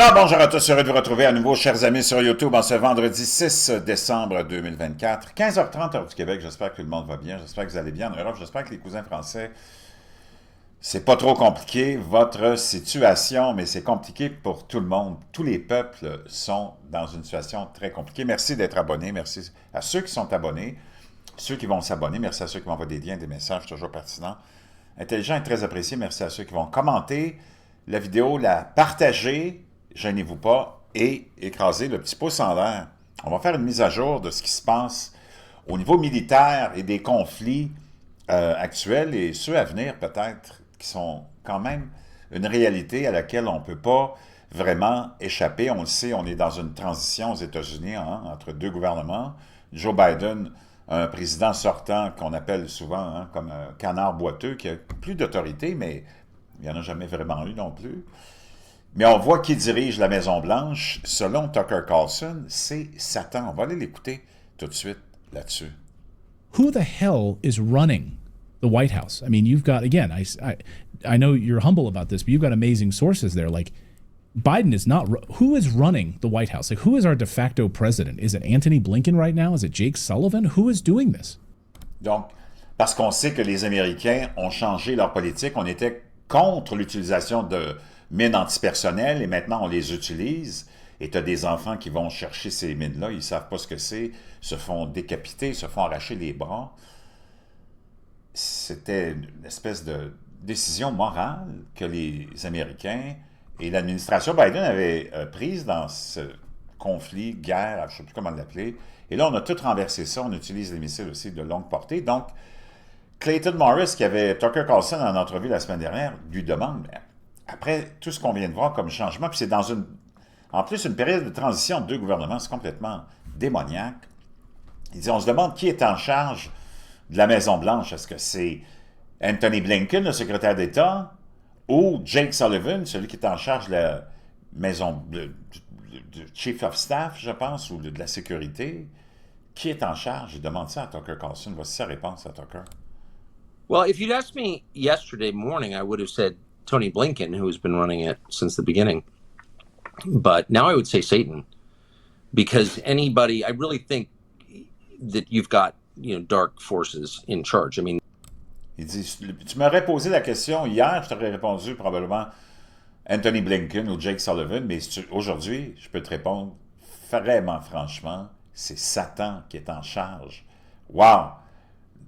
Alors, bonjour à tous, heureux de vous retrouver à nouveau, chers amis, sur YouTube en ce vendredi 6 décembre 2024, 15h30 heure du Québec. J'espère que tout le monde va bien, j'espère que vous allez bien en Europe, j'espère que les cousins français, c'est pas trop compliqué, votre situation, mais c'est compliqué pour tout le monde. Tous les peuples sont dans une situation très compliquée. Merci d'être abonnés, merci à ceux qui sont abonnés, ceux qui vont s'abonner, merci à ceux qui m'envoient des liens, des messages toujours pertinents, intelligents et très appréciés, merci à ceux qui vont commenter la vidéo, la partager, gênez-vous pas, et écraser le petit pouce en l'air. On va faire une mise à jour de ce qui se passe au niveau militaire et des conflits actuels et ceux à venir peut-être, qui sont quand même une réalité à laquelle on ne peut pas vraiment échapper. On le sait, on est dans une transition aux États-Unis entre deux gouvernements. Joe Biden, un président sortant qu'on appelle souvent comme un canard boiteux, qui a plus d'autorité, mais il n'y en a jamais vraiment eu non plus. Mais on voit qui dirige la Maison-Blanche. Selon Tucker Carlson, c'est Satan. On va aller l'écouter tout de suite là-dessus. Who the hell is running the White House? I mean, you've got, again, I know you're humble about this, but you've got amazing sources there. Like, Biden is not, who is running the White House? Like, who is our de facto president? Is it Antony Blinken right now? Is it Jake Sullivan? Who is doing this? Donc, parce qu'on sait que les Américains ont changé leur politique, on était contre l'utilisation de mines antipersonnelles et maintenant on les utilise. Et tu as des enfants qui vont chercher ces mines-là, ils ne savent pas ce que c'est, se font décapiter, se font arracher les bras. C'était une espèce de décision morale que les Américains et l'administration Biden avaient prise dans ce conflit, guerre, je ne sais plus comment l'appeler. Et là, on a tout renversé ça, on utilise les missiles aussi de longue portée. Donc, Clayton Morris, qui avait Tucker Carlson en entrevue la semaine dernière, lui demande, après tout ce qu'on vient de voir comme changement, puis c'est dans en plus une période de transition de deux gouvernements, c'est complètement démoniaque. Il dit, on se demande qui est en charge de la Maison-Blanche. Est-ce que c'est Antony Blinken, le secrétaire d'État, ou Jake Sullivan, celui qui est en charge de la maison, du Chief of Staff, je pense, ou de la sécurité? Qui est en charge? Il demande ça à Tucker Carlson. Voici sa réponse à Tucker. Well, if you'd asked me yesterday morning, I would have said Tony Blinken, who has been running it since the beginning. But now I would say Satan, because I really think that you've got, dark forces in charge. I mean, il dit, tu m'aurais posé la question hier, je t'aurais répondu probablement Antony Blinken ou Jake Sullivan, mais aujourd'hui, je peux te répondre vraiment franchement, c'est Satan qui est en charge. Wow!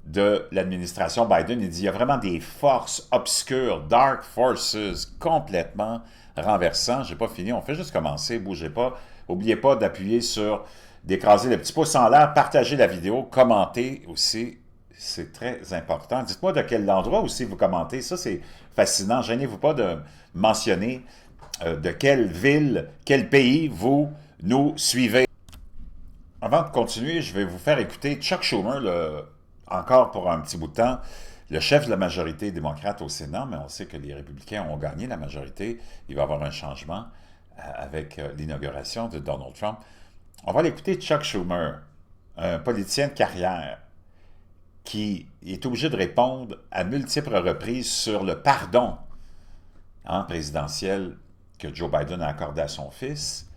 De l'administration Biden, il dit, il y a vraiment des forces obscures, dark forces, complètement renversants. J'ai pas fini, on fait juste commencer, bougez pas. N'oubliez pas d'appuyer sur, d'écraser le petit pouce en l'air, partager la vidéo, commenter aussi, c'est très important. Dites-moi de quel endroit aussi vous commentez, ça c'est fascinant. Gênez-vous pas de mentionner de quelle ville, quel pays vous nous suivez. Avant de continuer, je vais vous faire écouter Chuck Schumer, encore pour un petit bout de temps, le chef de la majorité démocrate au Sénat, mais on sait que les républicains ont gagné la majorité. Il va y avoir un changement avec l'inauguration de Donald Trump. On va l'écouter Chuck Schumer, un politicien de carrière, qui est obligé de répondre à multiples reprises sur le pardon présidentiel que Joe Biden a accordé à son fils.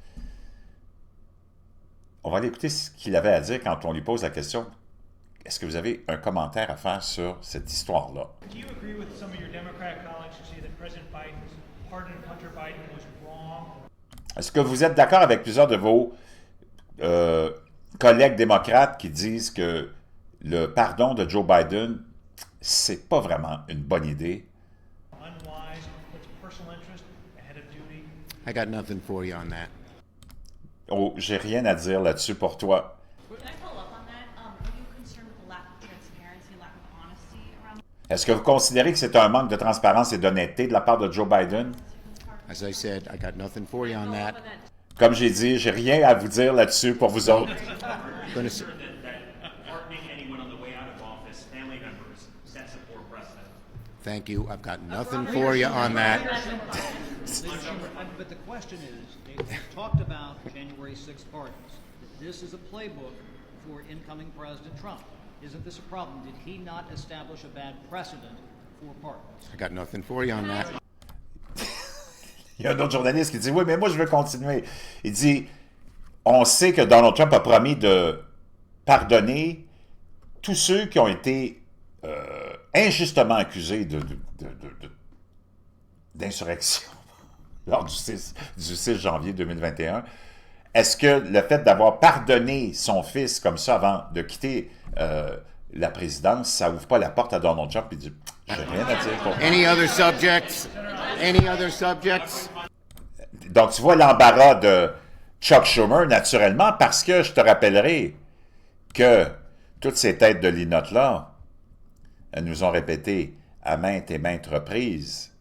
On va aller écouter ce qu'il avait à dire quand on lui pose la question. Est-ce que vous avez un commentaire à faire sur cette histoire-là? Est-ce que vous êtes d'accord avec plusieurs de vos collègues démocrates qui disent que le pardon de Joe Biden, c'est pas vraiment une bonne idée? I got nothing for you on that. Oh, j'ai rien à dire là-dessus pour toi. Est-ce que vous considérez que c'est un manque de transparence et d'honnêteté de la part de Joe Biden? As I said, I got nothing for you on that. Comme j'ai dit, j'ai rien à vous dire là-dessus pour vous autres. Thank you. I've got nothing for you on that. But the question is, they talked about January 6th pardons. This is a playbook for incoming President Trump. Isn't this a problem? Did he not establish a bad precedent for pardons? I got nothing for you on that. Il y a un autre journaliste qui dit « Oui, mais moi, je veux continuer. » Il dit « On sait que Donald Trump a promis de pardonner tous ceux qui ont été injustement accusés d'insurrection lors du 6 janvier 2021. Est-ce que le fait d'avoir pardonné son fils comme ça avant de quitter la présidence, ça ouvre pas la porte à Donald Trump et dit « J'ai rien à dire pour... » Any other subjects? Any other subjects? Donc, tu vois l'embarras de Chuck Schumer, naturellement, parce que je te rappellerai que toutes ces têtes de linotte-là, elles nous ont répété à maintes et maintes reprises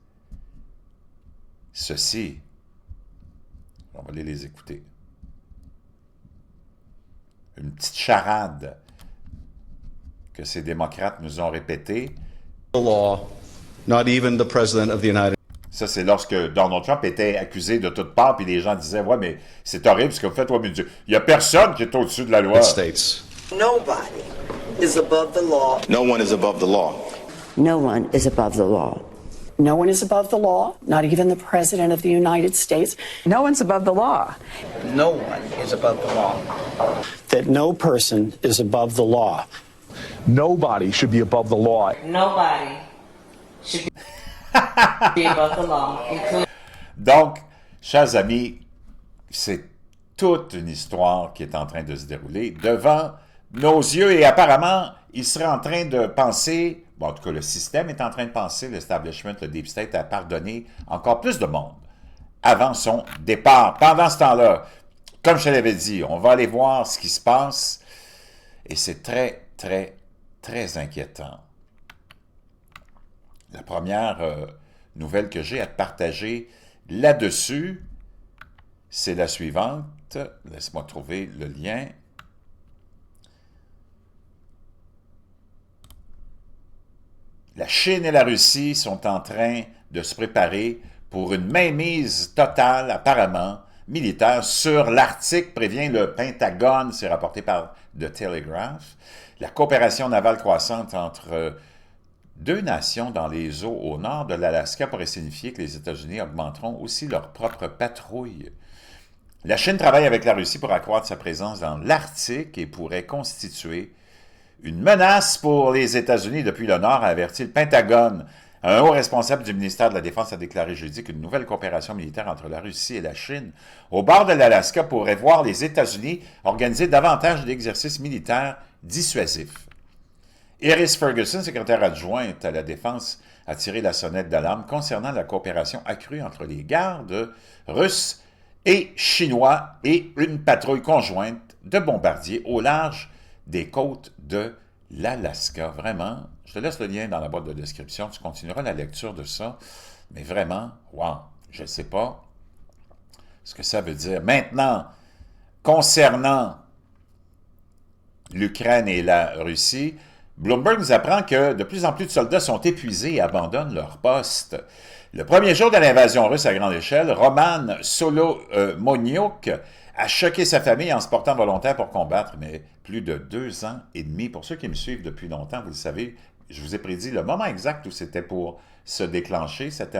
ceci. On va aller les écouter. Une petite charade que ces démocrates nous ont répété. The law, not even the president of the United Ça, c'est lorsque Donald Trump était accusé de toutes parts, puis les gens disaient « Ouais, mais c'est horrible ce que vous faites. Ouais, mais il n'y a personne qui est au-dessus de la loi. » States. Nobody is above the law. No one is above the law. No one is above the law. No one is above the law, not even the President of the United States. No one's above the law. No one is above the law. That no person is above the law. Nobody should be above the law. Nobody should be above the law, including... Donc, chers amis, c'est toute une histoire qui est en train de se dérouler devant nos yeux et apparemment, il serait en train de penser, bon, en tout cas, le système est en train de penser, l'establishment, le Deep State, à pardonner encore plus de monde avant son départ. Pendant ce temps-là, comme je te l'avais dit, on va aller voir ce qui se passe et c'est très, très, très inquiétant. La première nouvelle que j'ai à te partager là-dessus, c'est la suivante. Laisse-moi trouver le lien. La Chine et la Russie sont en train de se préparer pour une mainmise totale, apparemment, militaire, sur l'Arctique, prévient le Pentagone, c'est rapporté par The Telegraph. La coopération navale croissante entre deux nations dans les eaux au nord de l'Alaska pourrait signifier que les États-Unis augmenteront aussi leur propre patrouille. La Chine travaille avec la Russie pour accroître sa présence dans l'Arctique et pourrait constituer une menace pour les États-Unis depuis le Nord, a averti le Pentagone. Un haut responsable du ministère de la Défense a déclaré jeudi qu'une nouvelle coopération militaire entre la Russie et la Chine au bord de l'Alaska pourrait voir les États-Unis organiser davantage d'exercices militaires dissuasifs. Iris Ferguson, secrétaire adjointe à la Défense, a tiré la sonnette d'alarme concernant la coopération accrue entre les gardes russes et chinois et une patrouille conjointe de bombardiers au large des côtes de l'Alaska. Vraiment, je te laisse le lien dans la boîte de description, tu continueras la lecture de ça, mais vraiment, wow, je ne sais pas ce que ça veut dire. Maintenant, concernant l'Ukraine et la Russie, Bloomberg nous apprend que de plus en plus de soldats sont épuisés et abandonnent leur poste. Le premier jour de l'invasion russe à grande échelle, Roman Solomoniuk a choqué sa famille en se portant volontaire pour combattre, mais plus de 2 ans et demi. Pour ceux qui me suivent depuis longtemps, vous le savez, je vous ai prédit le moment exact où c'était pour se déclencher, cette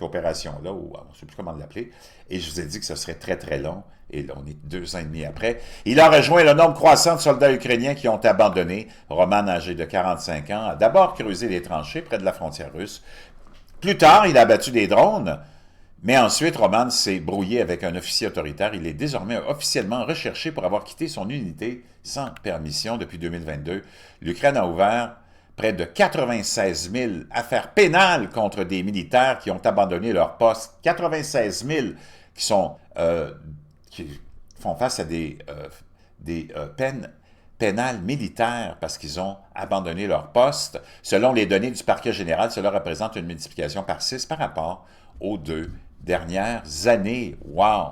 opération-là, ou on ne sait plus comment l'appeler, et je vous ai dit que ce serait très, très long, et là, on est 2 ans et demi après. Il a rejoint le nombre croissant de soldats ukrainiens qui ont abandonné. Roman, âgé de 45 ans, a d'abord creusé les tranchées près de la frontière russe. Plus tard, il a abattu des drones, mais ensuite, Roman s'est brouillé avec un officier autoritaire. Il est désormais officiellement recherché pour avoir quitté son unité sans permission depuis 2022. L'Ukraine a ouvert près de 96 000 affaires pénales contre des militaires qui ont abandonné leur poste. 96 000 qui font face à des peines pénales militaires parce qu'ils ont abandonné leur poste. Selon les données du parquet général, cela représente une multiplication par 6 par rapport aux 2 dernières années. Wow!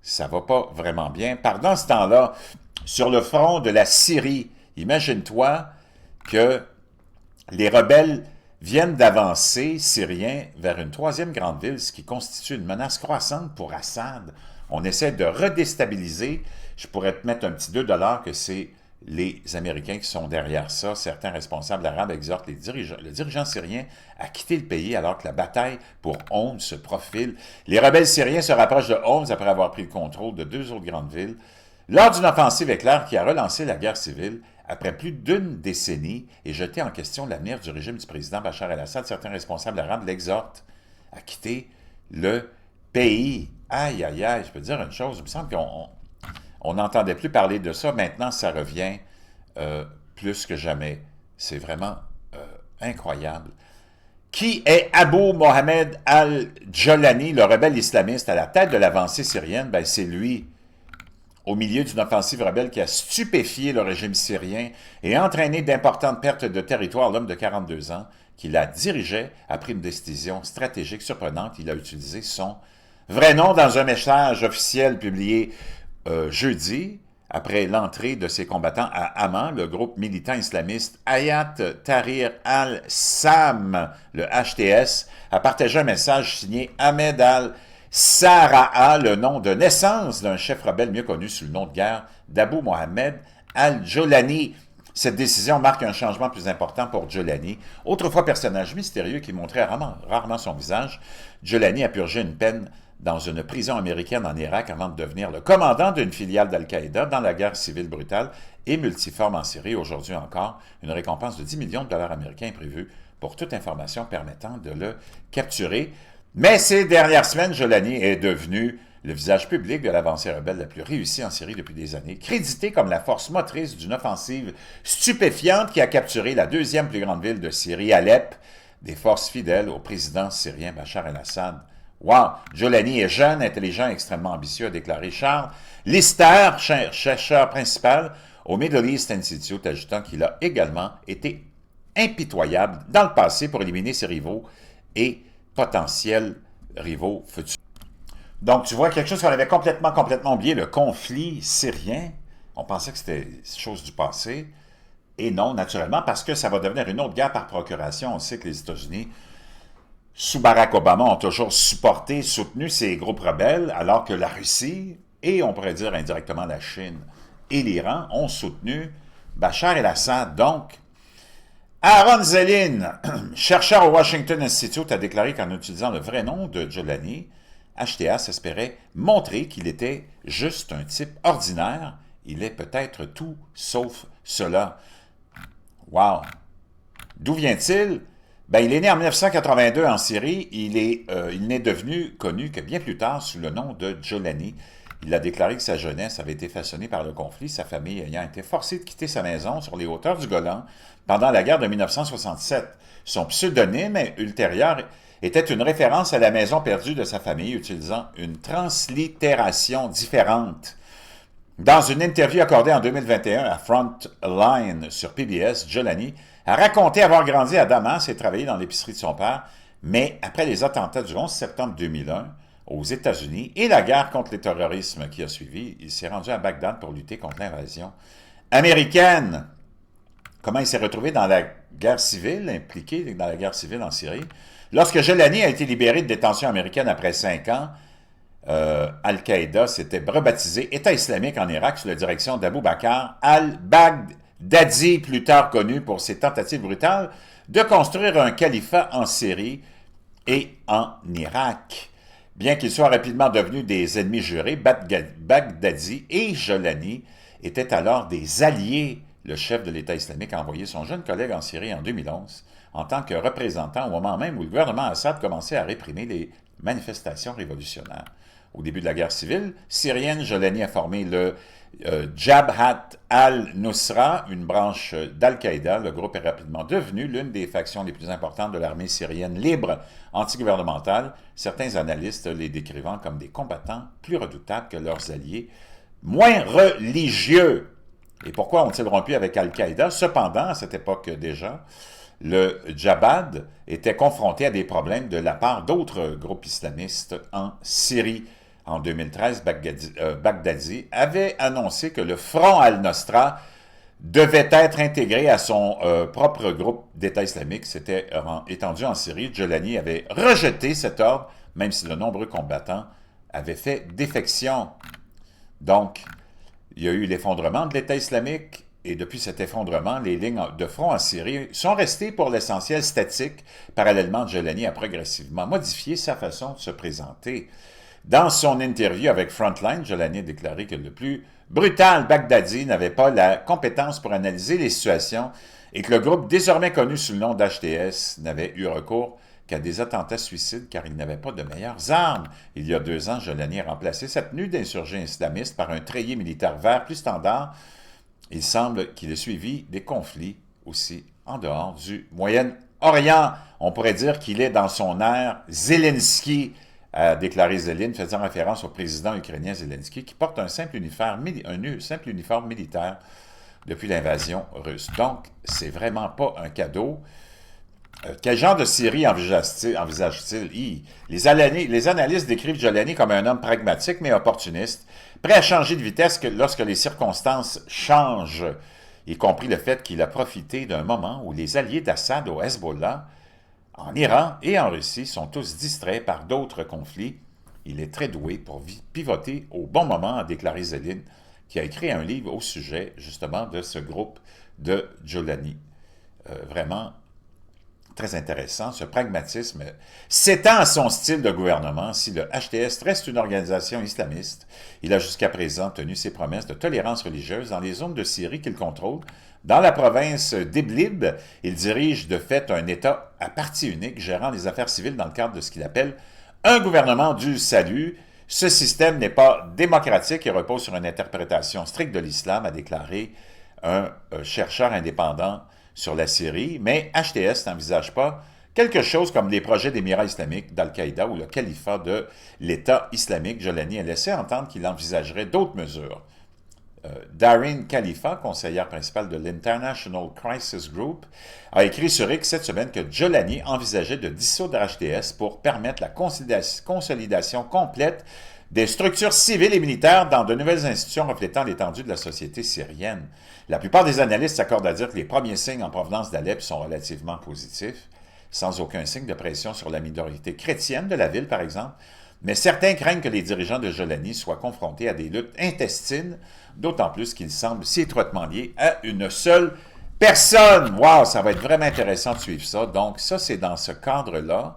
Ça va pas vraiment bien. Pendant ce temps-là, sur le front de la Syrie, imagine-toi que les rebelles viennent d'avancer, syriens, vers une 3e grande ville, ce qui constitue une menace croissante pour Assad. On essaie de redéstabiliser. Je pourrais te mettre un petit $2 que c'est les Américains qui sont derrière ça. Certains responsables arabes exhortent le dirigeant syrien à quitter le pays alors que la bataille pour Homs se profile. Les rebelles syriens se rapprochent de Homs après avoir pris le contrôle de 2 autres grandes villes lors d'une offensive éclair qui a relancé la guerre civile après plus d'une décennie et jeté en question l'avenir du régime du président Bachar el-Assad. Certains responsables arabes l'exhortent à quitter le pays. Aïe, aïe, aïe, je peux te dire une chose, il me semble qu'on n'entendait plus parler de ça. Maintenant, ça revient plus que jamais. C'est vraiment incroyable. Qui est Abu Mohamed al-Jolani, le rebelle islamiste à la tête de l'avancée syrienne? Ben, c'est lui, au milieu d'une offensive rebelle qui a stupéfié le régime syrien et entraîné d'importantes pertes de territoire. L'homme de 42 ans, qui la dirigeait, a pris une décision stratégique surprenante. Il a utilisé son vrai nom dans un message officiel publié jeudi, après l'entrée de ses combattants à Amman, le groupe militant islamiste Hayat Tahrir al-Sam, le HTS, a partagé un message signé Ahmed al-Sara'a, le nom de naissance d'un chef rebelle mieux connu sous le nom de guerre d'Abu Mohamed al-Jolani. Cette décision marque un changement plus important pour Jolani. Autrefois personnage mystérieux qui montrait rarement son visage, Jolani a purgé une peine dans une prison américaine en Irak avant de devenir le commandant d'une filiale d'Al-Qaïda dans la guerre civile brutale et multiforme en Syrie. Aujourd'hui encore, une récompense de 10 millions de dollars américains est prévue pour toute information permettant de le capturer. Mais ces dernières semaines, Jolani est devenu le visage public de l'avancée rebelle la plus réussie en Syrie depuis des années, crédité comme la force motrice d'une offensive stupéfiante qui a capturé la deuxième plus grande ville de Syrie, Alep, des forces fidèles au président syrien Bachar el-Assad. Wow! Jolani est jeune, intelligent et extrêmement ambitieux, a déclaré Charles Lister, chercheur principal au Middle East Institute, ajoutant qu'il a également été impitoyable dans le passé pour éliminer ses rivaux et potentiels rivaux futurs. Donc, tu vois, quelque chose qu'on avait complètement oublié, le conflit syrien. On pensait que c'était chose du passé. Et non, naturellement, parce que ça va devenir une autre guerre par procuration. On sait que les États-Unis, sous Barack Obama, ont toujours soutenu ces groupes rebelles, alors que la Russie, et on pourrait dire indirectement la Chine et l'Iran, ont soutenu Bachar el-Assad. Donc, Aaron Zelin, chercheur au Washington Institute, a déclaré qu'en utilisant le vrai nom de Jolani, HTS espérait montrer qu'il était juste un type ordinaire. Il est peut-être tout sauf cela. Wow! D'où vient-il? Ben, il est né en 1982 en Syrie. Il n'est devenu connu que bien plus tard sous le nom de Jolani. Il a déclaré que sa jeunesse avait été façonnée par le conflit, sa famille ayant été forcée de quitter sa maison sur les hauteurs du Golan pendant la guerre de 1967. Son pseudonyme ultérieur était une référence à la maison perdue de sa famille, utilisant une translittération différente. Dans une interview accordée en 2021 à Frontline sur PBS, Jolani a raconté avoir grandi à Damas et travaillé dans l'épicerie de son père, mais après les attentats du 11 septembre 2001 aux États-Unis et la guerre contre le terrorisme qui a suivi, il s'est rendu à Bagdad pour lutter contre l'invasion américaine. Comment il s'est retrouvé dans la guerre civile, impliqué dans la guerre civile en Syrie? Lorsque Jolani a été libéré de détention américaine après 5 ans, Al-Qaïda s'était rebaptisé État islamique en Irak sous la direction d'Abu Bakr al-Baghdadi, plus tard connu pour ses tentatives brutales de construire un califat en Syrie et en Irak. Bien qu'ils soient rapidement devenus des ennemis jurés, Baghdadi et Jolani étaient alors des alliés. Le chef de l'État islamique a envoyé son jeune collègue en Syrie en 2011 en tant que représentant au moment même où le gouvernement Assad commençait à réprimer les manifestations révolutionnaires. Au début de la guerre civile syrienne, Jolani a formé le Jabhat al-Nusra, une branche d'Al-Qaïda. Le groupe est rapidement devenu l'une des factions les plus importantes de l'armée syrienne libre antigouvernementale, certains analystes les décrivant comme des combattants plus redoutables que leurs alliés moins religieux. Et pourquoi ont-ils rompu avec Al-Qaïda? Cependant, à cette époque déjà, le Jabhat était confronté à des problèmes de la part d'autres groupes islamistes en Syrie. En 2013, Baghdadi avait annoncé que le Front al-Nosra devait être intégré à son propre groupe d'État islamique. C'était étendu en Syrie. Jolani avait rejeté cet ordre, même si de nombreux combattants avaient fait défection. Donc, il y a eu l'effondrement de l'État islamique Et depuis cet effondrement, les lignes de front en Syrie sont restées pour l'essentiel statiques. Parallèlement, Jolani a progressivement modifié sa façon de se présenter. Dans son interview avec Frontline, Jolani a déclaré que le plus brutal Baghdadi n'avait pas la compétence pour analyser les situations et que le groupe désormais connu sous le nom d'HTS n'avait eu recours qu'à des attentats suicides car il n'avait pas de meilleures armes. Il y a 2 ans, Jolani a remplacé sa tenue d'insurgé islamiste par un treillis militaire vert plus standard. Il semble qu'il ait suivi des conflits aussi en dehors du Moyen-Orient. On pourrait dire qu'il est dans son ère Zelensky, a déclaré Zelensky, faisant référence au président ukrainien Zelensky, qui porte un simple uniforme militaire depuis l'invasion russe. Donc, c'est vraiment pas un cadeau. Quel genre de Syrie envisage-t-il? Les analystes décrivent Jolani comme un homme pragmatique mais opportuniste, prêt à changer de vitesse lorsque les circonstances changent, y compris le fait qu'il a profité d'un moment où les alliés d'Assad au Hezbollah, en Iran et en Russie, sont tous distraits par d'autres conflits. Il est très doué pour pivoter au bon moment, a déclaré Zelensky, qui a écrit un livre au sujet, justement, de ce groupe de Jolani. Vraiment très intéressant, ce pragmatisme s'étend à son style de gouvernement. Si le HTS reste une organisation islamiste, il a jusqu'à présent tenu ses promesses de tolérance religieuse dans les zones de Syrie qu'il contrôle. Dans la province d'Idlib, il dirige de fait un État à parti unique, gérant les affaires civiles dans le cadre de ce qu'il appelle un gouvernement du salut. Ce système n'est pas démocratique et repose sur une interprétation stricte de l'islam, a déclaré un chercheur indépendant sur la Syrie, mais HTS n'envisage pas quelque chose comme les projets d'Émirats islamiques, d'Al-Qaïda ou le califat de l'État islamique. Jolani a laissé entendre qu'il envisagerait d'autres mesures. Darin Khalifa, conseillère principale de l'International Crisis Group, a écrit sur X cette semaine que Jolani envisageait de dissoudre HTS pour permettre la consolidation complète des structures civiles et militaires dans de nouvelles institutions reflétant l'étendue de la société syrienne. La plupart des analystes s'accordent à dire que les premiers signes en provenance d'Alep sont relativement positifs, sans aucun signe de pression sur la minorité chrétienne de la ville, par exemple, mais certains craignent que les dirigeants de Jolani soient confrontés à des luttes intestines, d'autant plus qu'ils semblent si étroitement liés à une seule personne. Wow, ça va être vraiment intéressant de suivre ça. Donc ça, c'est dans ce cadre-là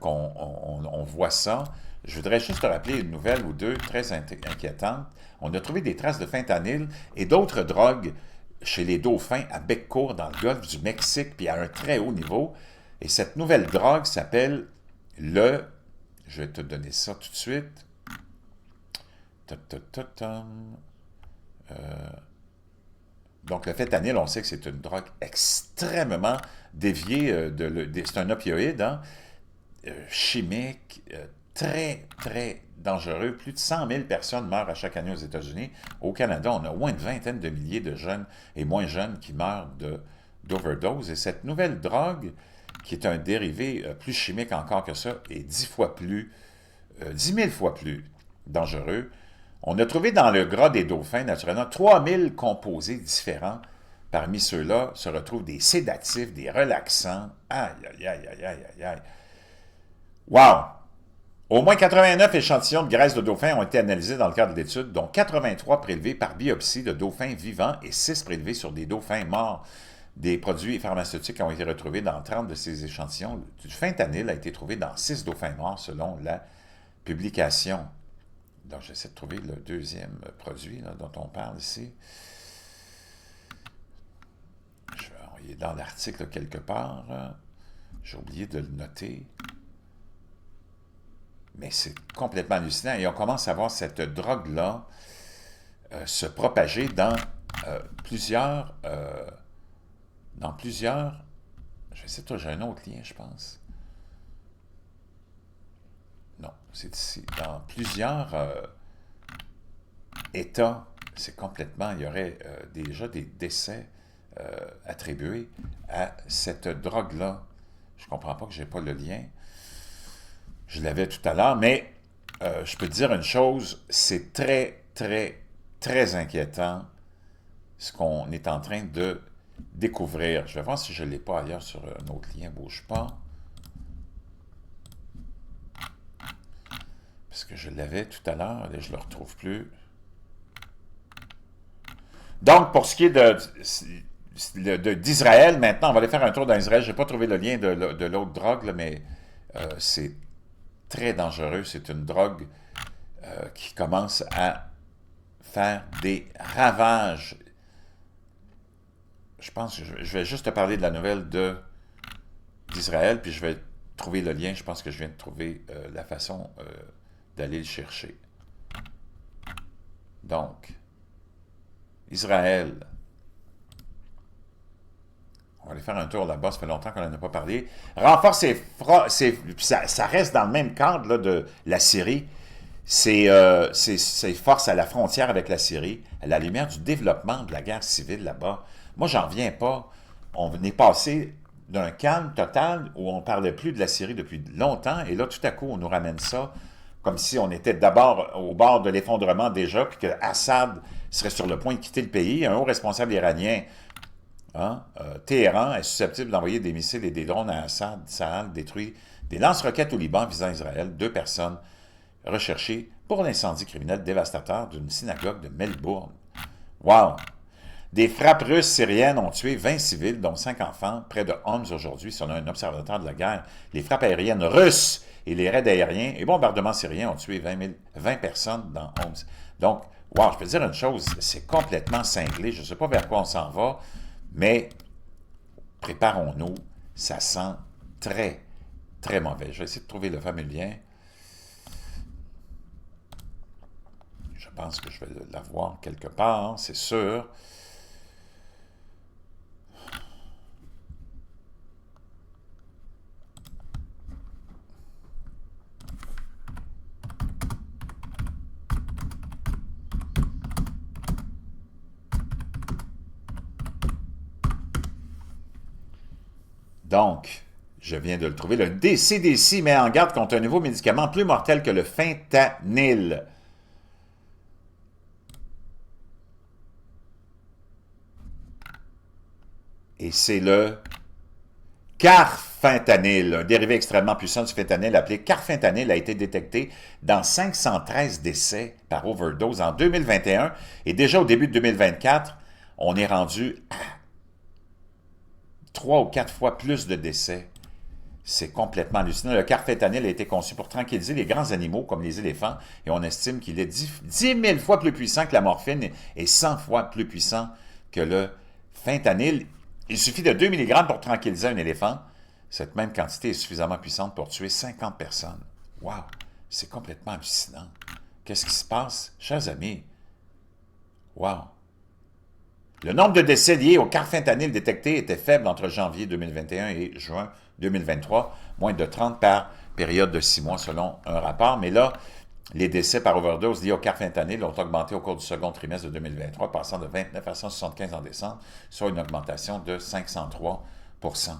qu'on voit ça. Je voudrais juste te rappeler une nouvelle ou deux très inquiétantes. On a trouvé des traces de fentanyl et d'autres drogues chez les dauphins à Bec-Court dans le golfe du Mexique, puis à un très haut niveau. Et cette nouvelle drogue s'appelle le... Je vais te donner ça tout de suite. Donc, le fentanyl, on sait que c'est une drogue extrêmement déviée. C'est un opioïde, hein, chimique, très, très dangereux. Plus de 100 000 personnes meurent à chaque année aux États-Unis. Au Canada, on a au moins une vingtaine de milliers de jeunes et moins jeunes qui meurent d'overdose. Et cette nouvelle drogue, qui est un dérivé plus chimique encore que ça, est 10 000 fois plus dangereux. On a trouvé dans le gras des dauphins, naturellement, 3000 composés différents. Parmi ceux-là se retrouvent des sédatifs, des relaxants. Aïe, aïe, aïe, aïe, aïe, aïe, aïe. Wow! Au moins 89 échantillons de graisse de dauphins ont été analysés dans le cadre de l'étude, dont 83 prélevés par biopsie de dauphins vivants et 6 prélevés sur des dauphins morts. Des produits pharmaceutiques ont été retrouvés dans 30 de ces échantillons. Du fentanyl a été trouvé dans 6 dauphins morts selon la publication. Donc, j'essaie de trouver le deuxième produit là, dont on parle ici. Je vais envoyer dans l'article quelque part. J'ai oublié de le noter. Mais c'est complètement hallucinant. Et on commence à voir cette drogue-là se propager dans plusieurs... je vais essayer de trouver un autre lien, je pense. Non, c'est ici. Dans plusieurs États, c'est complètement... Il y aurait déjà des décès attribués à cette drogue-là. Je ne comprends pas que je n'ai pas le lien. Je l'avais tout à l'heure, mais je peux te dire une chose, c'est très, très, très inquiétant ce qu'on est en train de découvrir. Je vais voir si je ne l'ai pas ailleurs sur un autre lien. Bouge pas. Parce que je l'avais tout à l'heure, et je ne le retrouve plus. Donc, pour ce qui est d'Israël, maintenant, on va aller faire un tour dans Israël. Je n'ai pas trouvé le lien de l'autre drogue, là, mais c'est très dangereux. C'est une drogue qui commence à faire des ravages. Je pense que je vais juste te parler de la nouvelle d'Israël, puis je vais trouver le lien. Je pense que je viens de trouver la façon d'aller le chercher. Donc, Israël. On va aller faire un tour là-bas, ça fait longtemps qu'on n'en a pas parlé. Renforce ça reste dans le même cadre là, de la Syrie. Ses forces à la frontière avec la Syrie, à la lumière du développement de la guerre civile là-bas. Moi, j'en reviens pas. On est passé d'un calme total où on ne parlait plus de la Syrie depuis longtemps, et là, tout à coup, on nous ramène ça comme si on était d'abord au bord de l'effondrement déjà, puis que Assad serait sur le point de quitter le pays. Un haut responsable iranien, Téhéran, est susceptible d'envoyer des missiles et des drones à Assad. Saad détruit des lance-roquettes au Liban visant Israël. 2 personnes recherchées pour l'incendie criminel dévastateur d'une synagogue de Melbourne. Wow! Des frappes russes syriennes ont tué 20 civils, dont 5 enfants, près de Homs aujourd'hui, selon un observateur de la guerre. Les frappes aériennes russes et les raids aériens et bombardements syriens ont tué 20 personnes dans Homs. Donc, wow, je peux te dire une chose, c'est complètement cinglé. Je ne sais pas vers quoi on s'en va, mais préparons-nous, ça sent très, très mauvais. Je vais essayer de trouver le fameux lien. Je pense que je vais l'avoir quelque part, c'est sûr. Donc, je viens de le trouver. Le CDC met en garde contre un nouveau médicament plus mortel que le fentanyl. Et c'est le carfentanyl, un dérivé extrêmement puissant du fentanyl appelé carfentanyl, a été détecté dans 513 décès par overdose en 2021. Et déjà au début de 2024, on est rendu à 3 ou 4 fois plus de décès. C'est complètement hallucinant. Le carfentanyl a été conçu pour tranquilliser les grands animaux comme les éléphants et on estime qu'il est 10 000 fois plus puissant que la morphine et 100 fois plus puissant que le fentanyl. Il suffit de 2 mg pour tranquilliser un éléphant. Cette même quantité est suffisamment puissante pour tuer 50 personnes. Wow! C'est complètement hallucinant. Qu'est-ce qui se passe, chers amis? Wow! Le nombre de décès liés au carfentanyl détecté était faible entre janvier 2021 et juin 2023, moins de 30 par période de 6 mois selon un rapport. Mais là, les décès par overdose liés au carfentanyl ont augmenté au cours du second trimestre de 2023, passant de 29 à 175 en décembre, soit une augmentation de 503 %.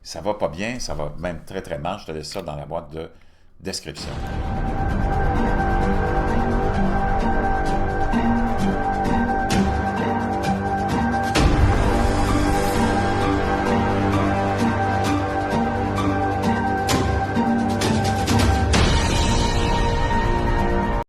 Ça va pas bien, ça va même très très mal. Je te laisse ça dans la boîte de description.